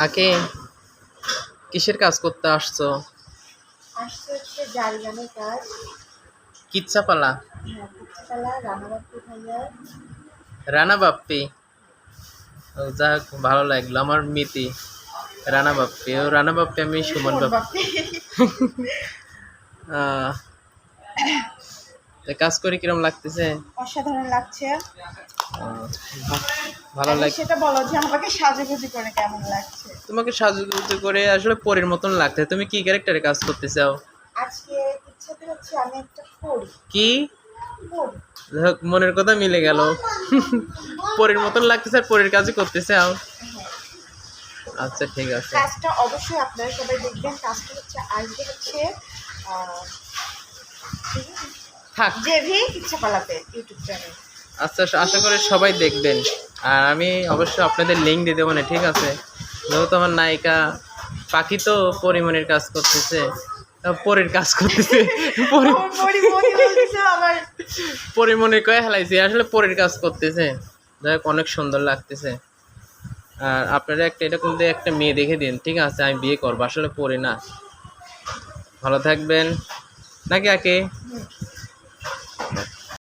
আকে কিসের কাজ করতে আসছো? আসছে হচ্ছে জারিগানের কাজ। কিচ্ছাপালা? হ্যাঁ, পুচ্ছাপালা রানাবাপ্পি ভাইয়া। রানা বাপ্পি? ও যাক, ভালো লাগলো। আমার মিতি রানা বাপ্পি। ও রানা বাপ্পি, আমি সুমন বাপ্পি। বাপ্পি। আহ, তা কাজ করে কিরম লাগতেছে? অসাধারণ লাগছে। আহ, ভালো এখন লাগ সেটা বলো যে আমাকে সাজুগুজু করে কেমন লাগছে। তোমাকে সাজুগুজু করে আসলে পরীর মতন লাগছে। তুমি কি ক্যারেক্টারে কাজ করতে চাও? আজকে ইচ্ছাতে হচ্ছে আমি একটা পড়ি। কি? পড়ি। যাক, মনের কথা মিলে গেল। পরীর মতন লাগতেছে আর পরীর কাজই করতে চাও। হ্যাঁ, আচ্ছা, ঠিক আছে। কাজটা অবশ্যই আপনারা সবাই দেখবেন। কাজটা হচ্ছে আসবে হচ্ছে থাক। জেভি ইচ্ছাপালাতে ইউটিউব চ্যানেল। আচ্ছা, আশা করি সবাই দেখবেন। আর আমি অবশ্যই আপনাদের লিঙ্ক দিয়ে দেবো না, ঠিক আছে? যেহেতু আমার নায়িকা পাখি তো পরিমণির কাজ করতেছে, পরীর কাজ করতেছে। পরিমণির কয়ে হেলাইছি, আসলে পরীর কাজ করতেছে। যাই হোক, অনেক সুন্দর লাগতেছে। আর আপনারা একটা এরকম দিয়ে একটা মেয়ে দেখে দিন, ঠিক আছে? আমি বিয়ে করবো, আসলে পড়ি না। ভালো থাকবেন নাকি আকে?